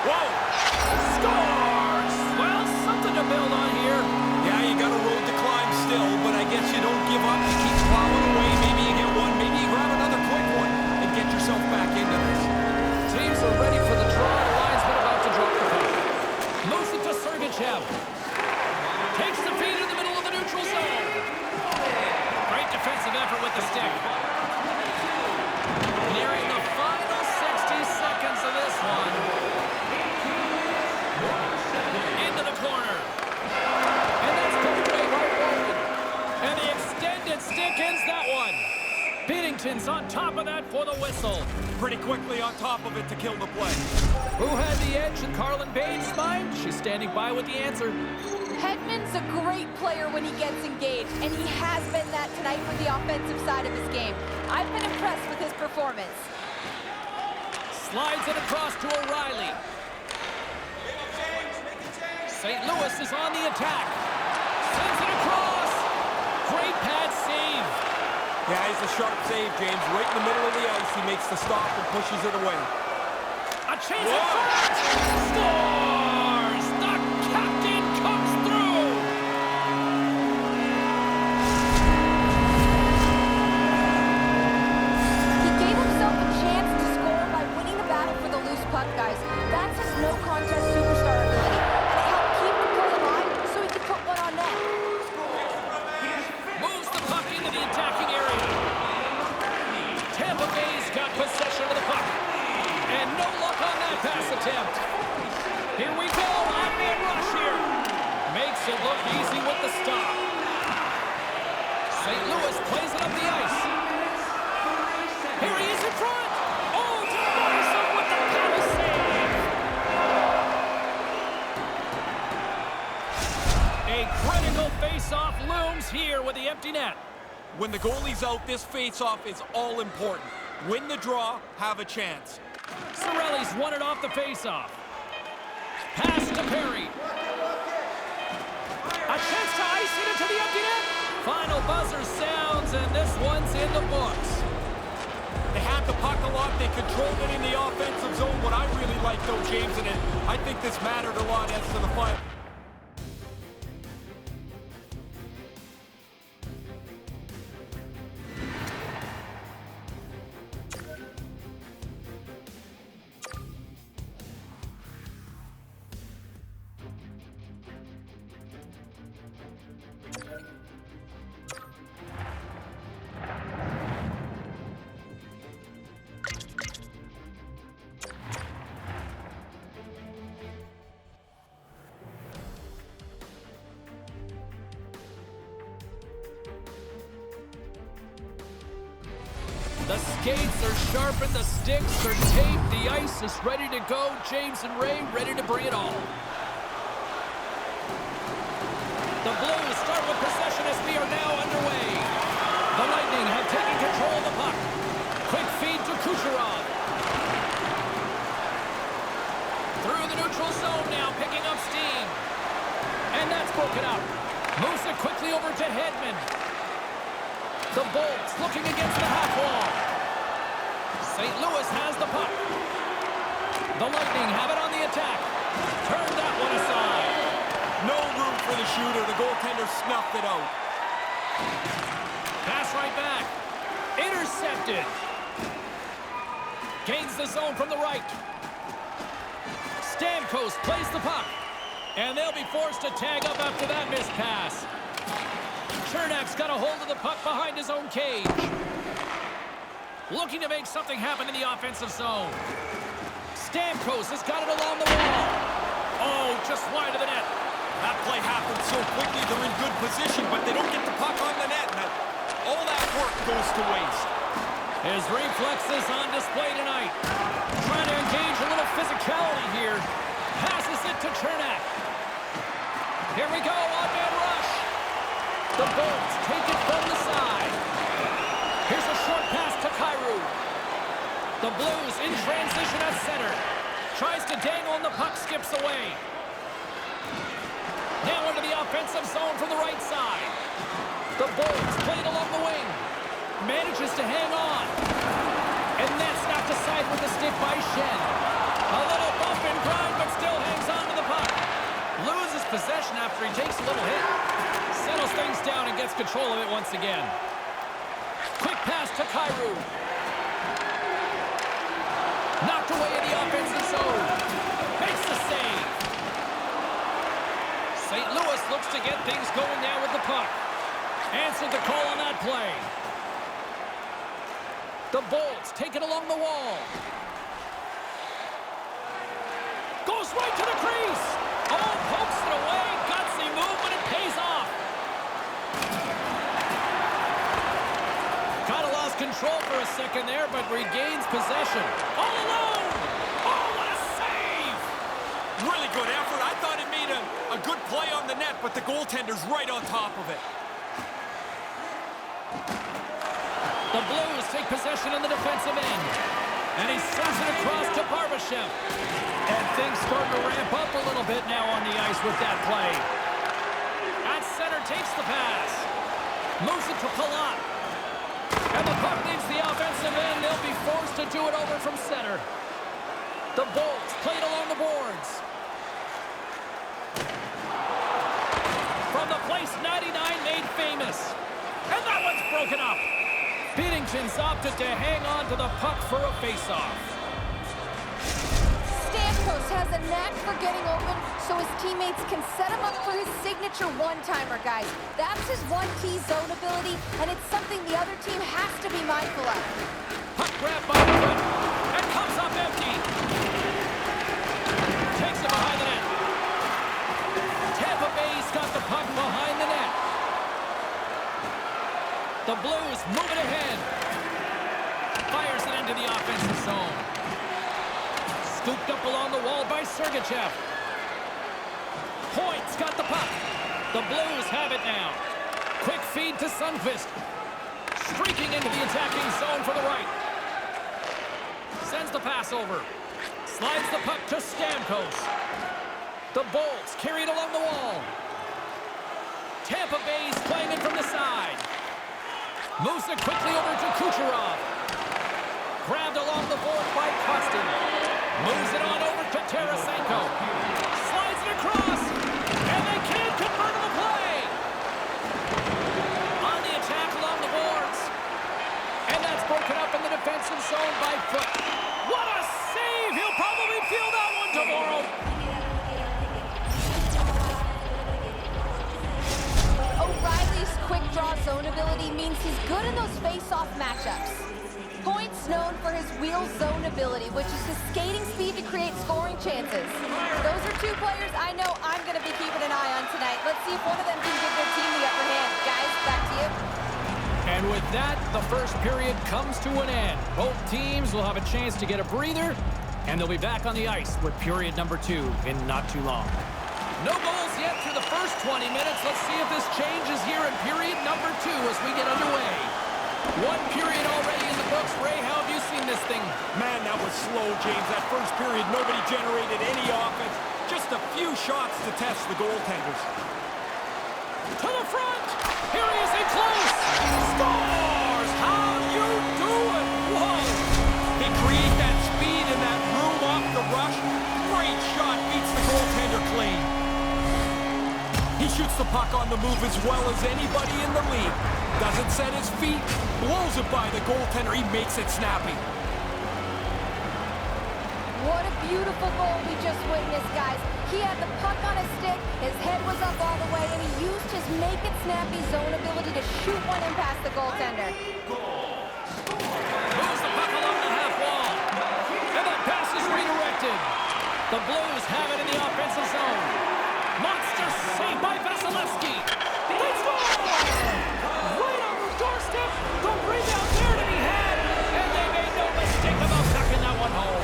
Whoa! Scores! Well, something to build on here. Yeah, you got a road to climb still, but I guess you don't give up. You keep plowing away. Maybe you get one. Maybe you grab another quick one and get yourself back into this. Teams are ready for the draw. The linesman about to drop the puck. Moves it to Sergachev. Takes the feed in the middle of the neutral zone. Great defensive effort with the stick. Nearing the final 60 seconds of this one. Into the corner. And that's put away by Walden. And the extended stick ends that one. Binnington's on top of that for the whistle. Pretty quickly on top of it to kill the play. Who had the edge in Carlin Baines' mind? She's standing by with the answer. Hedman's a great player when he gets engaged, and he has been that tonight for the offensive side of his game. I've been impressed with his performance. Slides it across to O'Reilly. St. Louis is on the attack. Sends it across. Great pad save. Yeah, he's a sharp save, James. Right in the middle of the ice, he makes the stop and pushes it away. A chance at front. Scores! The captain comes through. He gave himself a chance to score by winning the battle for the loose puck, guys. That's his no-contest superstar ability, and it helped keep the play alive so he could put one on net. Moves the puck into the attacking area. Tampa Bay's got possession of the puck. And no luck on that pass attempt. Here we go. Odd-man rush here. Makes it look easy with the stop. St. Louis plays it up the ice. Here he is in front. Oh, Morrison with the paddle save. A critical face-off looms here with the empty net. When the goalie's out, this face-off is all important. Win the draw, have a chance. Cirelli's won it off the face-off. Pass to Perry. A chance to ice it into the empty net. Final buzzer sounds, and this one's in the books. They had the puck a lot. They controlled it in the offensive zone. What I really like, though, James, and I think this mattered a lot as to the final. The skates are sharpened, the sticks are taped, the ice is ready to go. James and Ray ready to bring it on. The Blues start with possession as we are now underway. The Lightning have taken control of the puck. Quick feed to Kucherov. Through the neutral zone now, picking up steam. And that's broken up. Moves it quickly over to Hedman. The Bolts looking against the half wall. St. Louis has the puck. The Lightning have it on the attack. Turn that one aside. No room for the shooter. The goaltender snuffed it out. Pass right back. Intercepted. Gains the zone from the right. Stamkos plays the puck. And they'll be forced to tag up after that missed pass. Chernak's got a hold of the puck behind his own cage. Looking to make something happen in the offensive zone. Stamkos has got it along the wall. Oh, just wide of the net. That play happened so quickly, they're in good position, but they don't get the puck on the net. And all that work goes to waste. His reflexes on display tonight. Trying to engage a little physicality here. Passes it to Cernak. Here we go, odd-man rush. The Bolts take it from the side. Here's a short pass to Kyrou. The Blues in transition at center. Tries to dangle and the puck skips away. Now into the offensive zone from the right side. The Bolts played along the wing. Manages to hang on. And that's knocked aside with the stick by Shen. A little bump and grind possession after he takes a little hit. Settles things down and gets control of it once again. Quick pass to Kyrou. Knocked away in the offensive zone. Makes the save. St. Louis looks to get things going now with the puck. Answered the call on that play. The Bolts take it along the wall. Goes right to the crease. Oh, pokes it away. Gutsy move, but it pays off. Kind of lost control for a second there, but regains possession. All alone. Oh, what a save. Really good effort. I thought it made a good play on the net, but the goaltender's right on top of it. The Blues take possession in the defensive end. And he sends it across to Barbashev. And things start to ramp up a little bit now on the ice with that play. At center takes the pass. Moves it to Palat. And the puck leaves the offensive end. They'll be forced to do it over from center. The Bolts play it along the boards. From the place 99 made famous. And that one's broken up. Binnington's opted to hang on to the puck for a face-off. Stamkos has a knack for getting open so his teammates can set him up for his signature one-timer, guys. That's his one key zone ability, and it's something the other team has to be mindful of. Puck grab by the foot, and comes up empty. Takes it behind the net. Tampa Bay's got the puck behind the net. The Blues move it ahead. Fires it into the offensive zone. Scooped up along the wall by Sergachev. Point's got the puck. The Blues have it now. Quick feed to Sundqvist. Streaking into the attacking zone for the right. Sends the pass over. Slides the puck to Stamkos. The Bolts carry it along the wall. Tampa Bay's playing it from the side. Moves it quickly over to Kucherov. Grabbed along the board by Kostin. Moves it on over to Tarasenko. Slides it across. And they can't convert the play. On the attack along the boards. And that's broken up in the defensive zone by Foot. What a save! He'll probably feel that one tomorrow. O'Reilly's quick draw zone ability means he's good in those face-off matchups. Point's known for his wheel zone ability, which is his skating speed to create scoring chances. Those are two players I know I'm going to be keeping an eye on tonight. Let's see if one of them can give their team the upper hand. Guys, back to you. And with that, the first period comes to an end. Both teams will have a chance to get a breather, and they'll be back on the ice with period number 2 in not too long. No goals yet through the first 20 minutes. Let's see if this changes here in period number 2 as we get underway. One period already in the books. Ray, how have you seen this thing? Man, that was slow, James. That first period, nobody generated any offense. Just a few shots to test the goaltenders. To the front. Here he is in close. Scores! How you doing? Whoa! He creates that speed and that room off the rush. Great shot, beats the goaltender clean. He shoots the puck on the move as well as anybody in the league. Doesn't set his feet, blows it by the goaltender. He makes it snappy. What a beautiful goal we just witnessed, guys. He had the puck on his stick, his head was up all the way, and he used his make-it-snappy zone ability to shoot one in past the goaltender. Moves the puck along the half wall. And that pass is redirected. The Blues have it in the offensive zone. Monster save by Vasilevsky. They score! Right on the doorstep. The rebound there to be had. And they made no mistake about tucking that one home.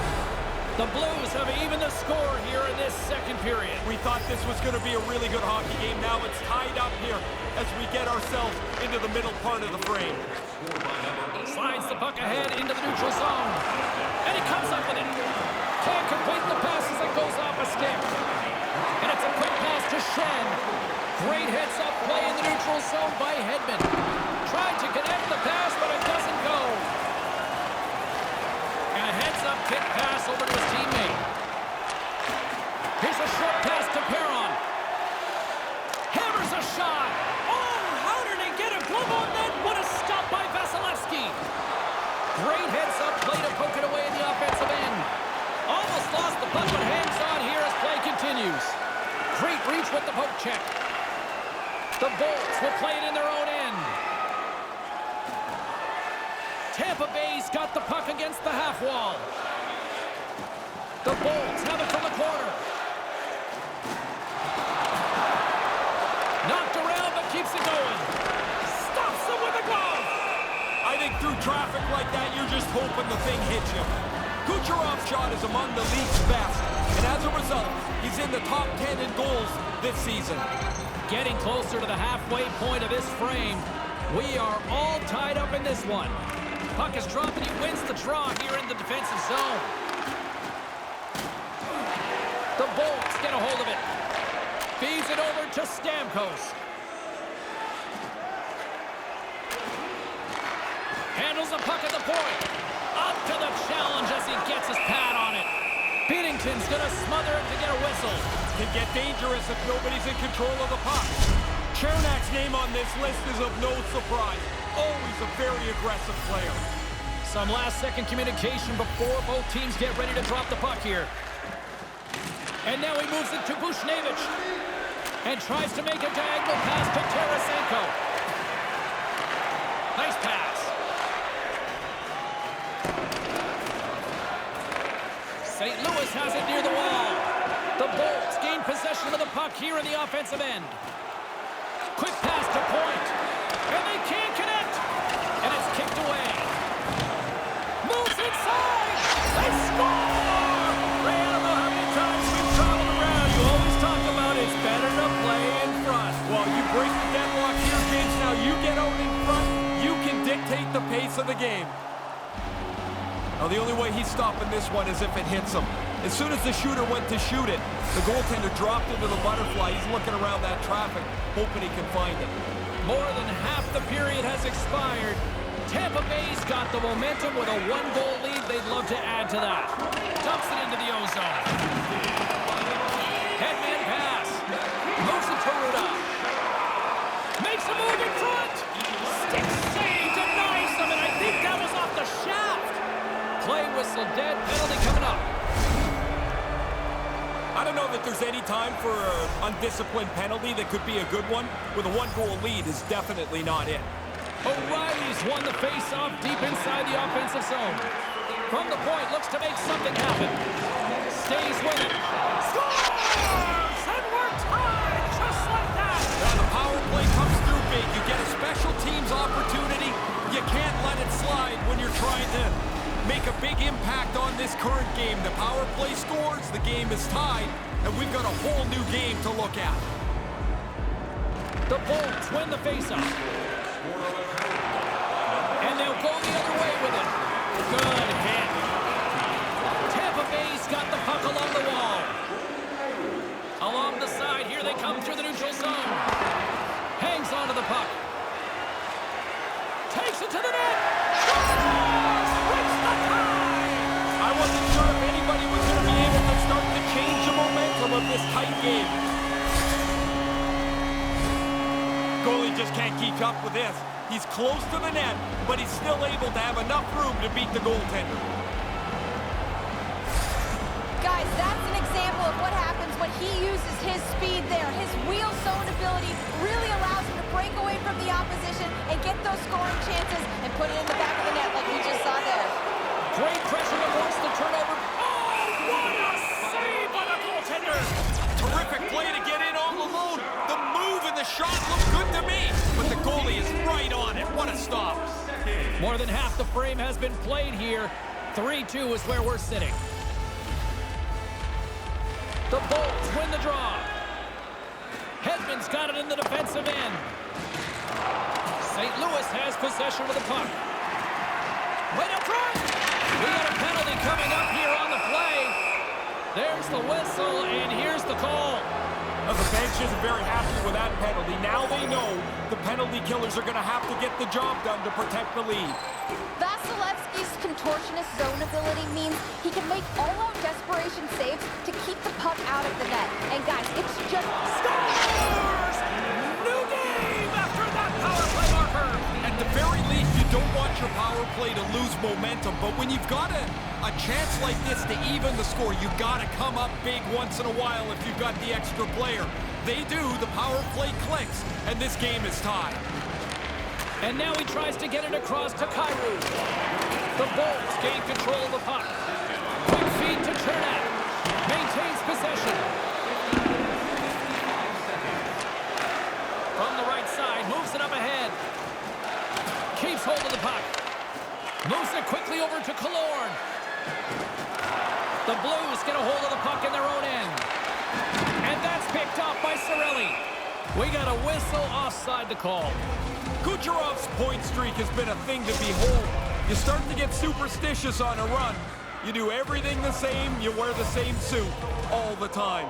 The Blues have evened the score here in this second period. We thought this was going to be a really good hockey game. Now it's tied up here as we get ourselves into the middle part of the frame. Slides the puck ahead into the neutral zone. And he comes up with it. Can't complete the pass as it goes off a stick. And it's a quick pass to Shen. Great heads-up play in the neutral zone by Hedman. Tried to connect the pass, but it doesn't go. And a heads-up kick pass over to his teammate. Here's a short pass to Perron. Great heads-up play to poke it away in the offensive end. Almost lost the puck, but hangs on here as play continues. Great reach with the poke check. The Bolts will play it in their own end. Tampa Bay's got the puck against the half wall. The Bolts have it from the corner. Knocked around, but keeps it going. Stops them with a glove. I think through traffic like that, you're just hoping the thing hits you. Kucherov's shot is among the league's best, and as a result, he's in the top 10 in goals this season. Getting closer to the halfway point of this frame. We are all tied up in this one. Puck is dropped and he wins the draw here in the defensive zone. The Bolts get a hold of it. Feeds it over to Stamkos. Handles the puck at the point. Up to the challenge as he gets his pad on it. Binnington's gonna smother it to get a whistle. Can get dangerous if nobody's in control of the puck. Chernak's name on this list is of no surprise. Always a very aggressive player. Some last-second communication before both teams get ready to drop the puck here. And now he moves it to Buchnevich. And tries to make a diagonal pass to Tarasenko. Nice pass. St. Louis has it near the wall. The Bolts gain possession of the puck here in the offensive end. Quick pass to point. And they can't connect. And it's kicked away. Moves inside. They score! Ray, I don't know how many times we've traveled around. You always talk about it's better to play in front. Well, you break the deadlock here, James. Now you get out in front. You can dictate the pace of the game. Now, the only way he's stopping this one is if it hits him. As soon as the shooter went to shoot it, the goaltender dropped into the butterfly. He's looking around that traffic, hoping he can find it. More than half the period has expired. Tampa Bay's got the momentum with a one-goal lead. They'd love to add to that. Dumps it into the ozone. Headman pass. Moves it to Ruda. Makes a move in front. Stick save, denies him, and I think that was off the shaft. Play whistle dead, penalty coming up. I don't know that there's any time for an undisciplined penalty that could be a good one. With a one-goal lead is definitely not it. O'Reilly's won the face-off deep inside the offensive zone. From the point, looks to make something happen. Stays with it. Scores! And we're tied just like that. Now the power play comes through big. You get a special teams opportunity. You can't let it slide when you're trying to make a big impact on this current game. The power play scores, the game is tied, and we've got a whole new game to look at. The Bolts win the faceoff. And they'll go the other way with it. Good hit. Tampa Bay's got the puck along the wall. Along the side, here they come through the neutral zone. Hangs onto the puck. Takes it to the net. I wasn't sure if anybody was going to be able to start to change the momentum of this tight game. Goalie just can't keep up with this. He's close to the net, but he's still able to have enough room to beat the goaltender. Guys, that's an example of what happens when he uses his speed there. His wheel zone ability really allows him to break away from the opposition and get those scoring chances and put it in the back of the net like we just saw there. Great pressure to force the turnover. Oh, what a save by the goaltender! Terrific play to get in all alone. The move and the shot look good to me, but the goalie is right on it. What a stop. More than half the frame has been played here. 3-2 is where we're sitting. The Bolts win the draw. Hedman's got it in the defensive end. St. Louis has possession of the puck. Right up front. We got a penalty coming up here on the play. There's the whistle, and here's the call. Well, the bench isn't very happy with that penalty. Now they know the penalty killers are going to have to get the job done to protect the lead. Vasilevsky's contortionist zone ability means he can make all-out desperation saves to keep the puck out of the net. And guys, it's just... Scores! New game after that power play marker. At the very least, you don't want your power play to lose momentum, but when you've got a chance like this to even the score, you've got to come up big once in a while if you've got the extra player. They do, the power play clicks, and this game is tied. And now he tries to get it across to Kyrou. The Bolts gain control of the puck. Quick feed to Chernak. Maintains possession. From the right side, moves it up ahead. Keeps hold of the puck. Moves it quickly over to Killorn. The Blues get a hold of the puck in their own end. And that's picked up by Cirelli. We got a whistle offside the call. Kucherov's point streak has been a thing to behold. You start to get superstitious on a run. You do everything the same, you wear the same suit all the time.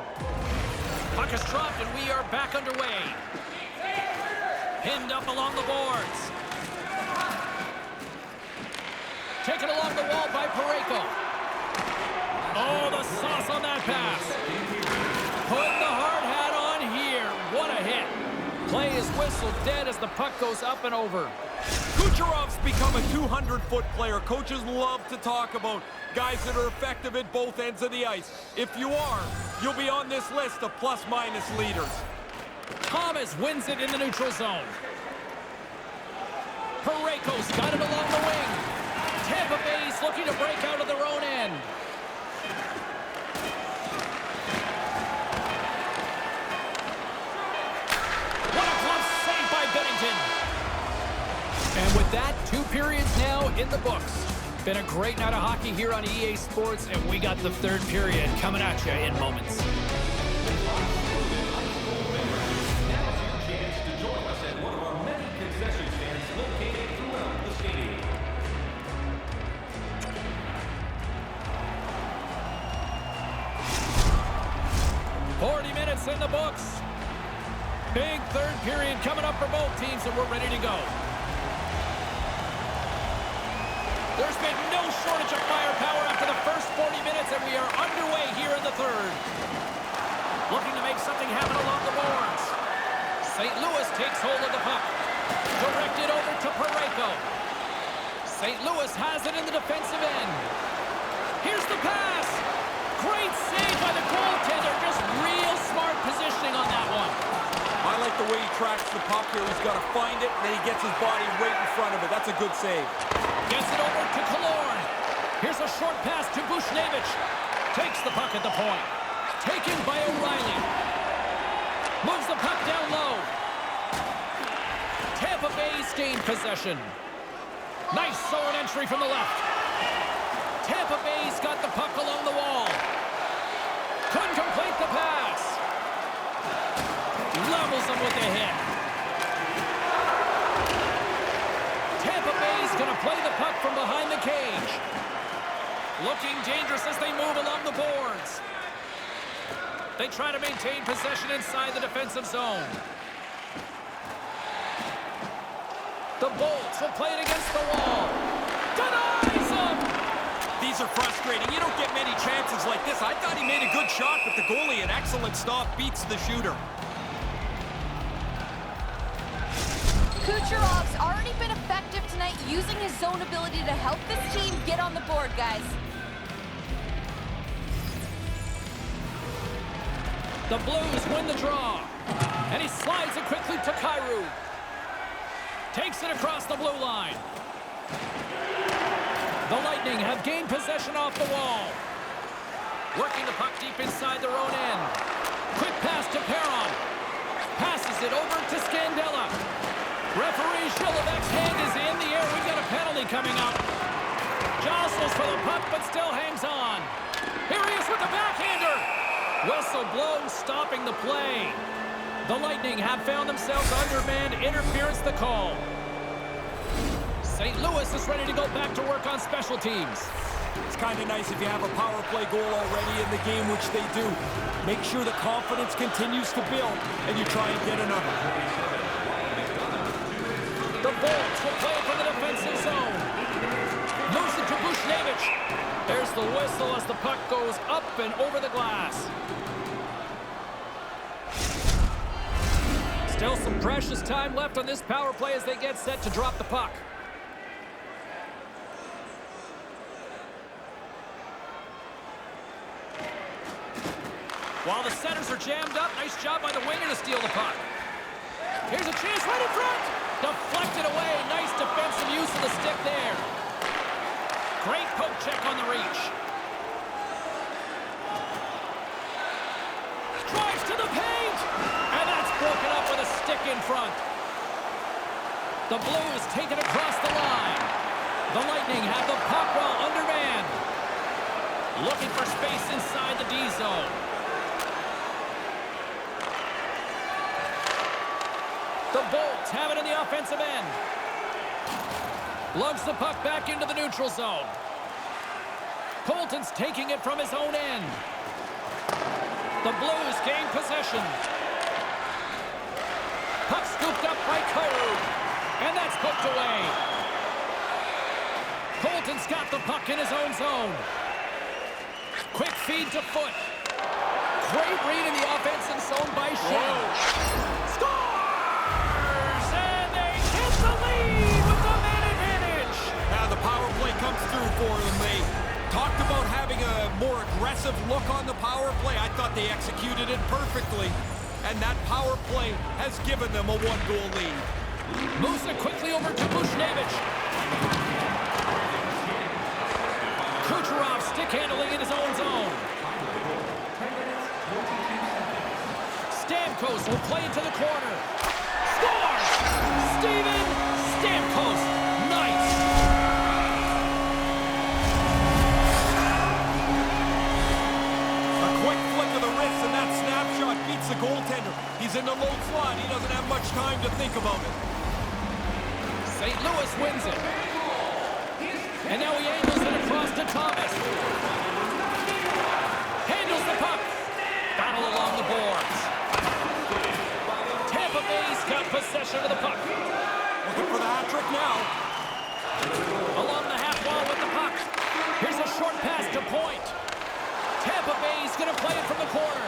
Puck is dropped and we are back underway. Pinned up along the boards. Taken along the wall by Parayko. Oh, the sauce on that pass. Putting the hard hat on here. What a hit. Play is whistled dead as the puck goes up and over. Kucherov's become a 200-foot player. Coaches love to talk about guys that are effective at both ends of the ice. If you are, you'll be on this list of plus-minus leaders. Thomas wins it in the neutral zone. Parayko's got it along the wing. Tampa Bay's looking to break out of their own end. What a glove save by Bennington. And with that, 2 periods now in the books. Been a great night of hockey here on EA Sports, and we got the 3rd period coming at you in moments. In the books. Big 3rd period coming up for both teams, and we're ready to go. There's been no shortage of firepower after the first 40 minutes, and we are underway here in the 3rd. Looking to make something happen along the boards. St. Louis takes hold of the puck. Directed over to Parayko. St. Louis has it in the defensive end. Here's the pass. Great save by the goaltender. Just real smart positioning on that one. I like the way he tracks the puck here. He's got to find it, and then he gets his body right in front of it. That's a good save. Gets it over to Killorn. Here's a short pass to Buchnevich. Takes the puck at the point. Taken by O'Reilly. Moves the puck down low. Tampa Bay's gained possession. Nice zone entry from the left. Tampa Bay's got the puck along the wall. Couldn't complete the pass. Levels them with a hit. Tampa Bay's going to play the puck from behind the cage. Looking dangerous as they move along the boards. They try to maintain possession inside the defensive zone. The Bolts will play it against the wall. Denies them! These are frustrating. You don't get many chances like this. I thought he made a good shot, but the goalie, an excellent stop, beats the shooter. Kucherov's already been effective tonight using his zone ability to help this team get on the board, guys. The Blues win the draw. And he slides it quickly to Kyrou. Takes it across the blue line. The Lightning have gained possession off the wall. Working the puck deep inside their own end. Quick pass to Perron. Passes it over to Scandella. Referee Shilevek's hand is in the air. We've got a penalty coming up. Jostles for the puck, but still hangs on. Here he is with the backhander. Whistle blows, stopping the play. The Lightning have found themselves undermanned. Interference the call. St. Louis is ready to go back to work on special teams. It's kind of nice if you have a power play goal already in the game, which they do. Make sure the confidence continues to build, and you try and get another. The Bolts will play it from the defensive zone. Moves it to Buchnevich. There's the whistle as the puck goes up and over the glass. Still some precious time left on this power play as they get set to drop the puck. While the centers are jammed up, nice job by the winger to steal the puck. Here's a chance right in front. Deflected away. Nice defensive use of the stick there. Great poke check on the reach. Drives to the paint. And that's broken up with a stick in front. The Blues take it across the line. The Lightning have the puck while undermanned. Looking for space inside the D zone. The Bolts have it in the offensive end. Lugs the puck back into the neutral zone. Colton's taking it from his own end. The Blues gain possession. Puck scooped up by Code. And that's poked away. Colton's got the puck in his own zone. Quick feed to Foot. Great read in the offensive zone by Shea. Scores! And they get the lead with the man advantage. Now the power play comes through for them. They talked about having a more aggressive look on the power play. I thought they executed it perfectly. And that power play has given them a one-goal lead. Moves it quickly over to Buchnevich. Kucherov stick handling in his own zone. Stamkos will play it to the corner. Scores! Steven Stamkos. Nice. A quick flick of the wrist and that snapshot beats the goaltender. He's in the low slot. He doesn't have much time to think about it. St. Louis wins it. And now he angles it across to Thomas. Handles the puck. Battle along the boards. Tampa Bay's got possession of the puck. Looking for the hat trick now. Along the half wall with the puck. Here's a short pass to Point. Tampa Bay's going to play it from the corner.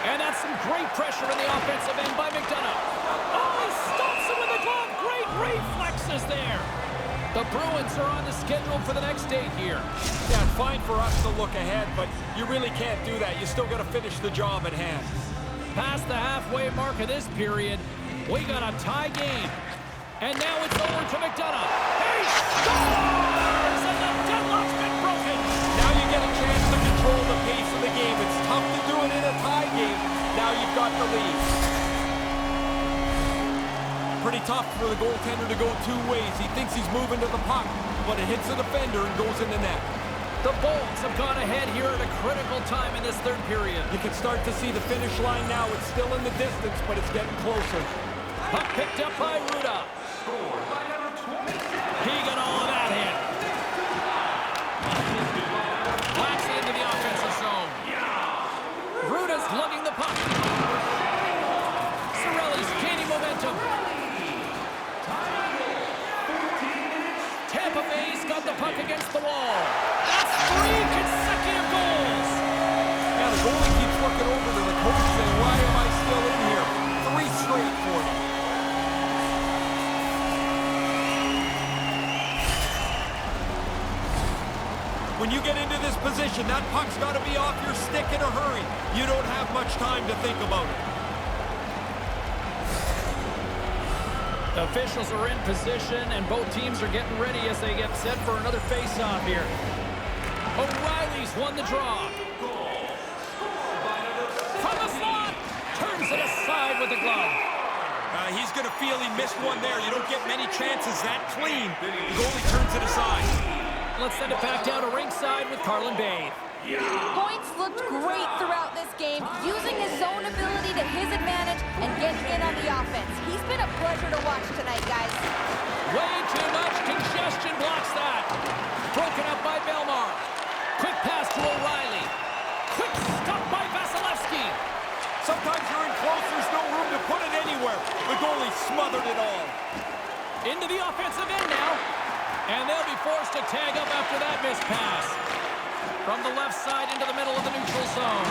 And that's some great pressure in the offensive end by McDonough. Oh, he stops him with the glove. Great reflexes there. The Bruins are on the schedule for the next date here. Yeah, fine for us to look ahead, but you really can't do that. You still got to finish the job at hand. Past the halfway mark of this period, we got a tie game. And now it's over to McDonough. He scores! And the deadlock's been broken. Now you get a chance to control the pace of the game. It's tough to do it in a tie game. Now you've got the lead. Pretty tough for the goaltender to go two ways. He thinks he's moving to the puck, but it hits the defender and goes in the net. The Bolts have gone ahead here at a critical time in this third period. You can start to see the finish line now. It's still in the distance, but it's getting closer. Puck picked up by Ruda. He got all of that in. Blacks into the offensive zone. Ruda's lugging the puck. Cirelli's gaining momentum. Tampa Bay's got the puck against the wall. That's 3 consecutive goals. Yeah, the goalie keeps looking over to the coach saying, why am I still in here? 3 straight for them. When you get into this position, that puck's got to be off your stick in a hurry. You don't have much time to think about it. The officials are in position, and both teams are getting ready as they get set for another face-off here. O'Reilly's won the draw. From the slot, turns it aside with the glove. He's going to feel he missed one there. You don't get many chances that clean. The goalie turns it aside. Let's send it back down to ringside with Carlin Bay. Points looked great throughout this game, using his zone ability to his advantage and getting in on the offense. He's been a pleasure to watch tonight, guys. Way too much congestion blocks that. Broken up by Belmar. Quick pass to O'Reilly. Quick stop by Vasilevsky. Sometimes you're in close, there's no room to put it anywhere. The goalie smothered it all. Into the offensive end now. And they'll be forced to tag up after that missed pass. From the left side into the middle of the neutral zone.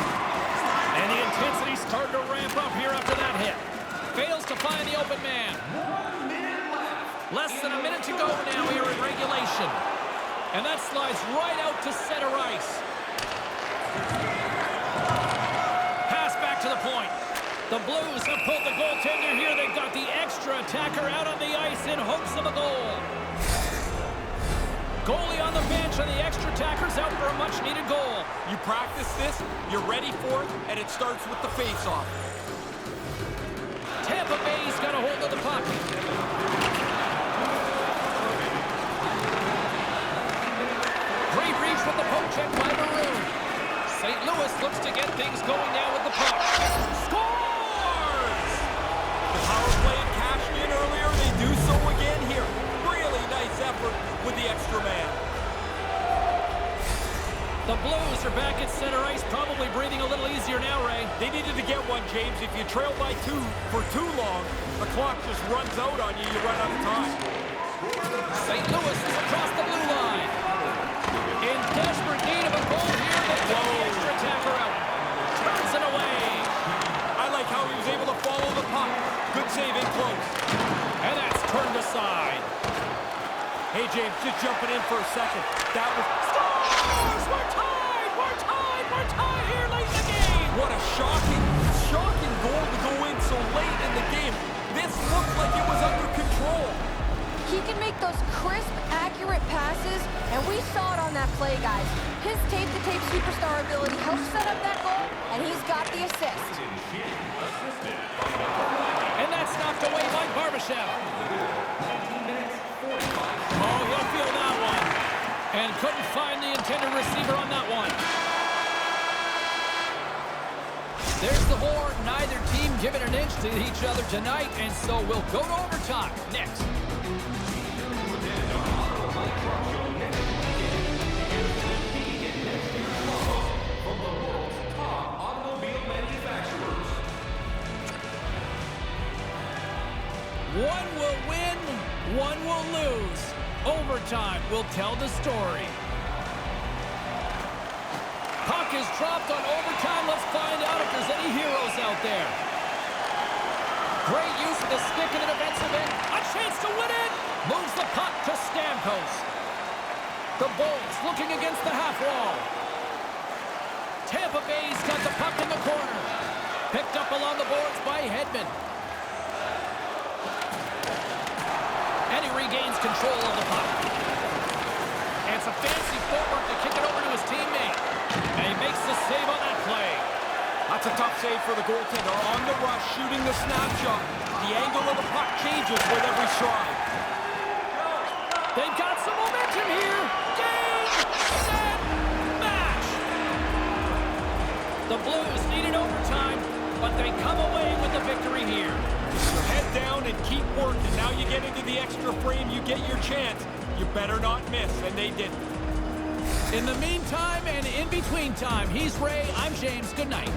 And the intensity's starting to ramp up here after that hit. Fails to find the open man. Less than a minute to go now here in regulation. And that slides right out to center ice. Pass back to the point. The Blues have pulled the goaltender here. They've got the extra attacker out on the ice in hopes of a goal. Goalie on the bench, and the extra attacker's out for a much-needed goal. You practice this, you're ready for it, and it starts with the face-off. Tampa Bay's got a hold of the puck. Great reach with the poke check by Maroon. St. Louis looks to get things going now with the puck. Scores! The power play cashed in earlier. They do so again here. Really nice effort with the extra man. The Blues are back at center ice, probably breathing a little easier now, Ray. They needed to get one, James. If you trail by 2 for too long, the clock just runs out on you. You run out of time. St. Louis is across the blue line. In desperate need of a goal here, they get the extra attacker out. Turns it away. I like how he was able to follow the puck. Good save in close. And that's turned aside. Hey, James, just jumping in for a second. That was... Scores! We're tied! We're tied! We're tied here late in the game! What a shocking goal to go in so late in the game. This looked like it was under control. He can make those crisp, accurate passes, and we saw it on that play, guys. His tape-to-tape superstar ability helped set up that goal, and he's got the assist. And that's knocked away by Barbashev. Oh, he'll feel that one. And couldn't find the intended receiver on that one. There's the board. Neither team giving an inch to each other tonight, and so we'll go to overtime next. One will win, one will lose. Overtime will tell the story. Puck is dropped on overtime. Let's find out if there's any heroes out there. Great use of the stick in the defensive end. A chance to win it. Moves the puck to Stamkos. The Bolts looking against the half wall. Tampa Bay's got the puck in the corner. Picked up along the boards by Hedman. And he regains control of the puck. And it's a fancy footwork to kick it over to his teammate. And he makes the save on that play. That's a tough save for the goaltender. On the rush, shooting the snapshot. The angle of the puck changes with every stride. They've got some momentum here. Game, set, match. The Blues needed overtime, but they come away with the victory here. Your head down and keep working. Now you get into the extra frame, you get your chance. You better not miss, and they didn't. In the meantime and in between time, he's Ray, I'm James. Good night.